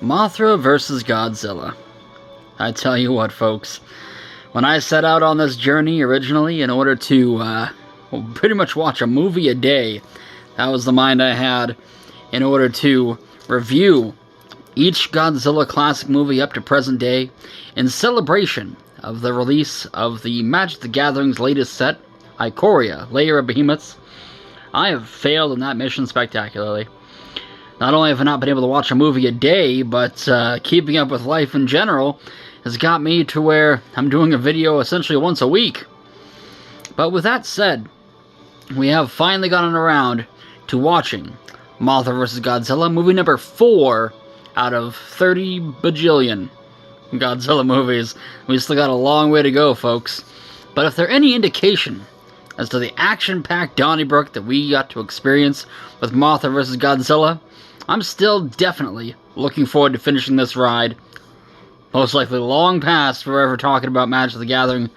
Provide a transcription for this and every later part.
Mothra versus Godzilla. I tell you what, folks. When I set out on this journey originally in order to pretty much watch a movie a day, that was the mind I had in order to review each Godzilla classic movie up to present day in celebration of the release of the Magic the Gathering's latest set, Ikoria, Layer of Behemoths. I have failed in that mission spectacularly. Not only have I not been able to watch a movie a day, but keeping up with life in general has got me to where I'm doing a video essentially once a week. But with that said, we have finally gotten around to watching Mothra vs. Godzilla, movie number 4 out of 30 bajillion Godzilla movies. We still got a long way to go, folks. But if there any indication as to the action-packed Donnybrook that we got to experience with Mothra vs. Godzilla, I'm still definitely looking forward to finishing this ride. Most likely long past forever talking about Magic the Gathering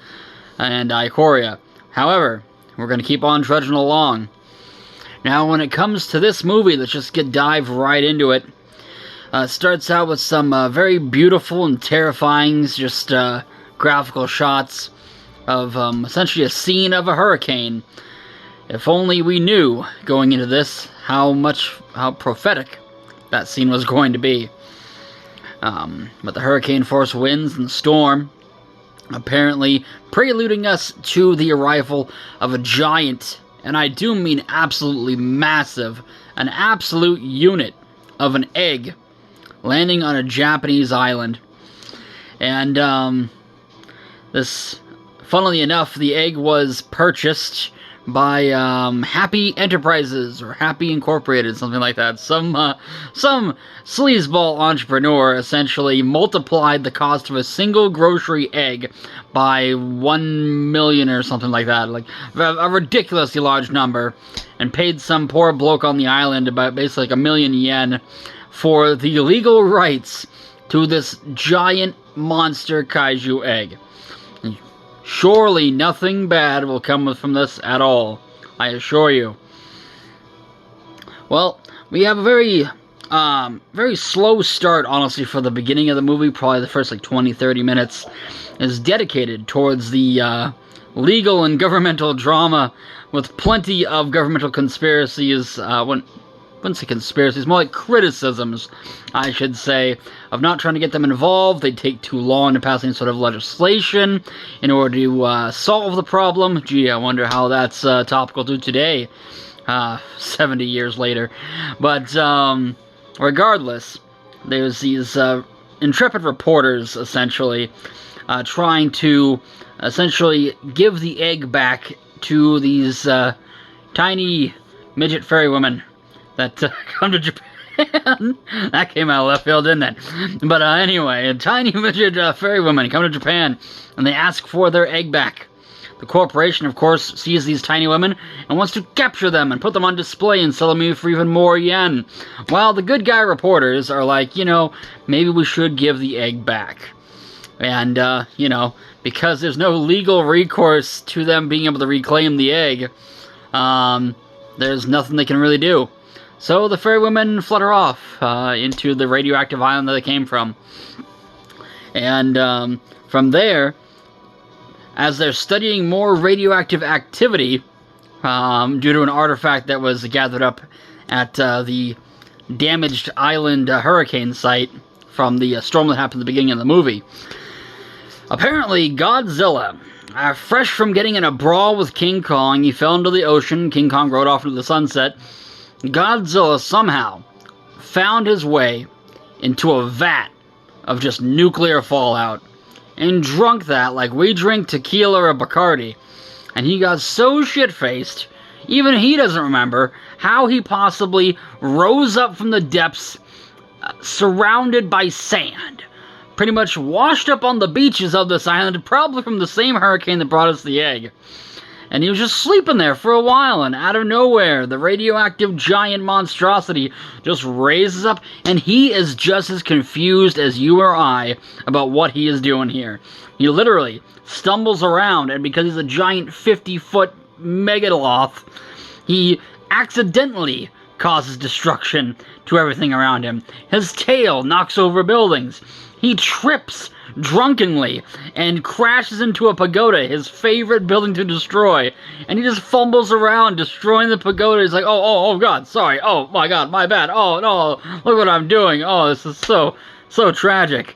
and Ikoria. However, we're going to keep on trudging along. Now, when it comes to this movie, let's just dive right into it. It starts out with some very beautiful and terrifying graphical shots of essentially a scene of a hurricane. If only we knew going into this how prophetic that scene was going to be. But the hurricane force winds and storm apparently preluding us to the arrival of a giant, and I do mean absolutely massive, an absolute unit of an egg landing on a Japanese island. And this, funnily enough, the egg was purchased by Happy Enterprises or Happy Incorporated, something like that. Some sleazeball entrepreneur essentially multiplied the cost of a single grocery egg by 1 million or something like that, like a ridiculously large number, and paid some poor bloke on the island about basically like 1 million yen for the legal rights to this giant monster kaiju egg. Surely nothing bad will come from this at all, I assure you. Well, we have a very slow start, honestly, for the beginning of the movie. Probably the first 20-30 minutes is dedicated towards the legal and governmental drama, with plenty of governmental conspiracies, I wouldn't say conspiracies, more like criticisms, I should say, of not trying to get them involved. They take too long to pass any sort of legislation in order to solve the problem. Gee, I wonder how that's topical to today, 70 years later. But regardless, there's these intrepid reporters, essentially, trying to essentially give the egg back to these tiny midget fairy women that come to Japan. That came out of left field, didn't it? But anyway, a tiny midget fairy women come to Japan, and they ask for their egg back. The corporation, of course, sees these tiny women and wants to capture them and put them on display and sell them for even more yen. While the good guy reporters are like, maybe we should give the egg back. And, because there's no legal recourse to them being able to reclaim the egg, there's nothing they can really do. So the fairy women flutter off into the radioactive island that they came from. And from there, as they're studying more radioactive activity due to an artifact that was gathered up at the damaged island hurricane site from the storm that happened at the beginning of the movie, apparently Godzilla, fresh from getting in a brawl with King Kong, he fell into the ocean. King Kong rode off into the sunset. Godzilla somehow found his way into a vat of just nuclear fallout and drunk that like we drink tequila or Bacardi. And he got so shit-faced, even he doesn't remember how he possibly rose up from the depths surrounded by sand, pretty much washed up on the beaches of this island, probably from the same hurricane that brought us the egg. And he was just sleeping there for a while, and out of nowhere, the radioactive giant monstrosity just raises up, and he is just as confused as you or I about what he is doing here. He literally stumbles around, and because he's a giant 50-foot megaloth, he accidentally causes destruction to everything around him. His tail knocks over buildings. He trips drunkenly and crashes into a pagoda, his favorite building to destroy. And he just fumbles around, destroying the pagoda. He's like, oh God, sorry. Oh my God, my bad. Oh no, look what I'm doing. Oh, this is so tragic.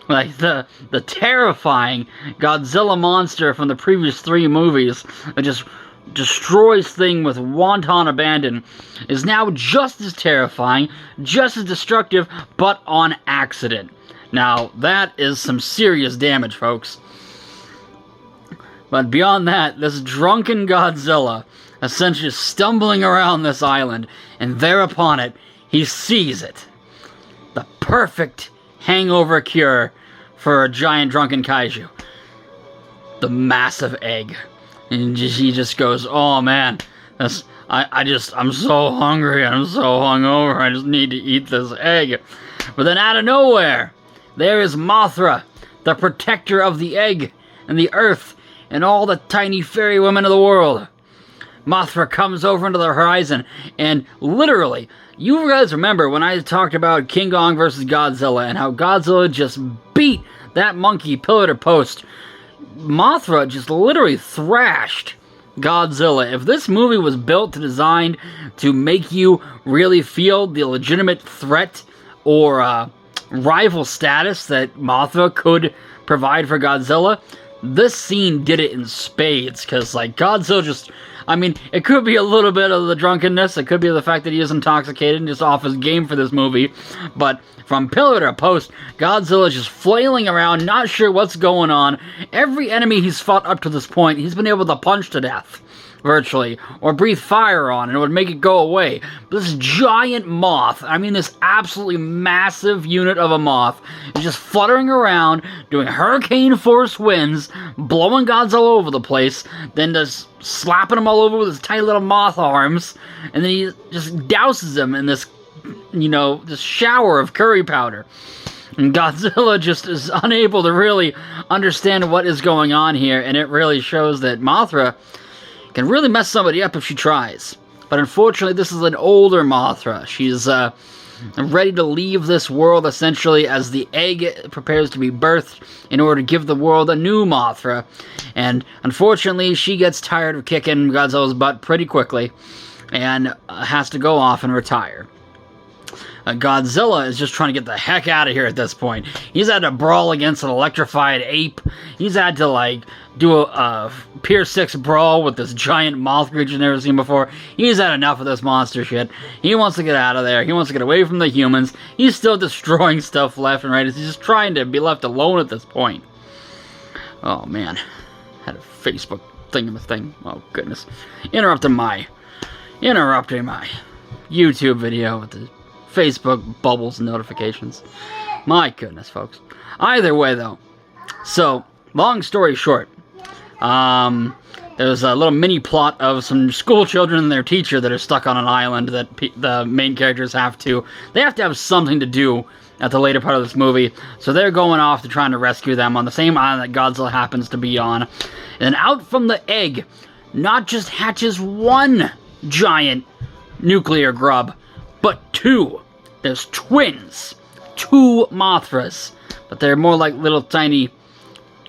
Like the terrifying Godzilla monster from the previous 3 movies that just destroys things with wanton abandon is now just as terrifying, just as destructive, but on accident. Now, that is some serious damage, folks. But beyond that, this drunken Godzilla essentially is stumbling around this island, and thereupon it, he sees it. The perfect hangover cure for a giant drunken kaiju. The massive egg. And he just goes, oh man, I'm so hungry, I'm so hungover, I just need to eat this egg. But then out of nowhere, there is Mothra, the protector of the egg, and the earth, and all the tiny fairy women of the world. Mothra comes over into the horizon, and literally, you guys remember when I talked about King Kong versus Godzilla, and how Godzilla just beat that monkey pillar to post. Mothra just literally thrashed Godzilla. If this movie was built to designed to make you really feel the legitimate threat or rival status that Mothra could provide for Godzilla, this scene did it in spades, because, like, Godzilla just... I mean, it could be a little bit of the drunkenness, it could be the fact that he is intoxicated and just off his game for this movie, but from pillar to post, Godzilla's just flailing around, not sure what's going on. Every enemy he's fought up to this point, he's been able to punch to death, virtually, or breathe fire on, and it would make it go away. But this giant moth, I mean this absolutely massive unit of a moth, is just fluttering around, doing hurricane force winds, blowing Godzilla over the place, then just slapping him all over with his tiny little moth arms, and then he just douses him in this, you know, this shower of curry powder. And Godzilla just is unable to really understand what is going on here, and it really shows that Mothra can really mess somebody up if she tries. But unfortunately, this is an older Mothra. She's ready to leave this world, essentially, as the egg prepares to be birthed in order to give the world a new Mothra. And unfortunately, she gets tired of kicking Godzilla's butt pretty quickly, and has to go off and retire. Godzilla is just trying to get the heck out of here at this point. He's had to brawl against an electrified ape. He's had to, like, do a Pier 6 brawl with this giant moth creature he's never seen before. He's had enough of this monster shit. He wants to get out of there. He wants to get away from the humans. He's still destroying stuff left and right. He's just trying to be left alone at this point. Oh, man. Had a Facebook thing. Oh, goodness. Interrupting my YouTube video with the Facebook bubbles and notifications. My goodness, folks. Either way, though. So, long story short, there's a little mini plot of some school children and their teacher that are stuck on an island that the main characters have to have something to do at the later part of this movie. So they're going off to trying to rescue them on the same island that Godzilla happens to be on. And out from the egg, not just hatches one giant nuclear grub, but 2. There's twins. 2 Mothras. But they're more like little tiny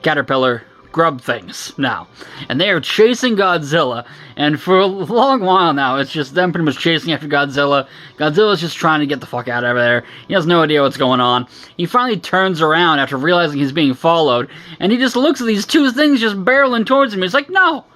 caterpillar grub things now. And they are chasing Godzilla. And for a long while now, it's just them pretty much chasing after Godzilla. Godzilla's just trying to get the fuck out of there. He has no idea what's going on. He finally turns around after realizing he's being followed. And he just looks at these 2 things just barreling towards him. He's like, no,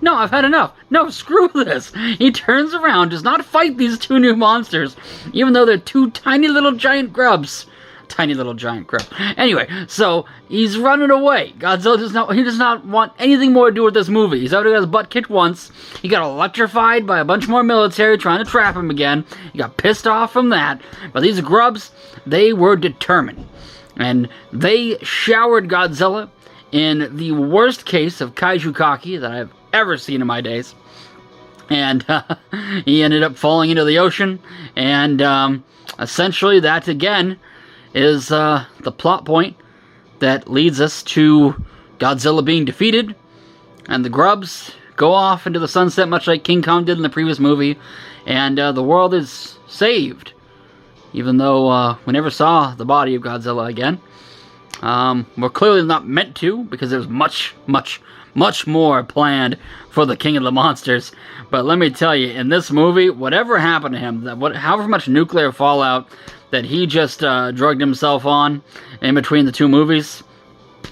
I've had enough. No, screw this. He turns around, does not fight these 2 new monsters, even though they're 2 tiny little giant grubs. Tiny little giant grub. Anyway, so he's running away. Godzilla does not want anything more to do with this movie. He's already got his butt kicked once. He got electrified by a bunch more military trying to trap him again. He got pissed off from that. But these grubs, they were determined. And they showered Godzilla in the worst case of Kaijucopia that I've ever seen in my days. And he ended up falling into the ocean. And essentially that, again, is the plot point that leads us to Godzilla being defeated, and the grubs go off into the sunset much like King Kong did in the previous movie, and the world is saved. Even though we never saw the body of Godzilla again. We're clearly not meant to, because there's much, much, much more planned for the King of the Monsters. But let me tell you, in this movie, whatever happened to him, however much nuclear fallout that he just drugged himself on in between the two movies,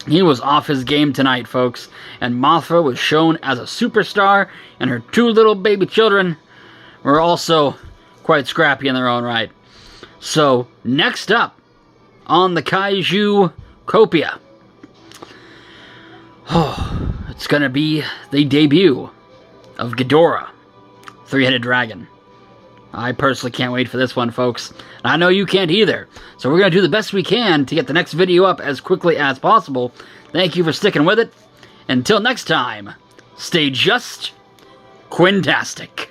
he was off his game tonight, folks. And Mothra was shown as a superstar, and her two little baby children were also quite scrappy in their own right. So, next up on the Kaijucopia, it's gonna be the debut of Ghidorah, three-headed dragon. I personally can't wait for this one, folks. And I know you can't either. So we're gonna do the best we can to get the next video up as quickly as possible. Thank you for sticking with it. Until next time, stay just Quintastic.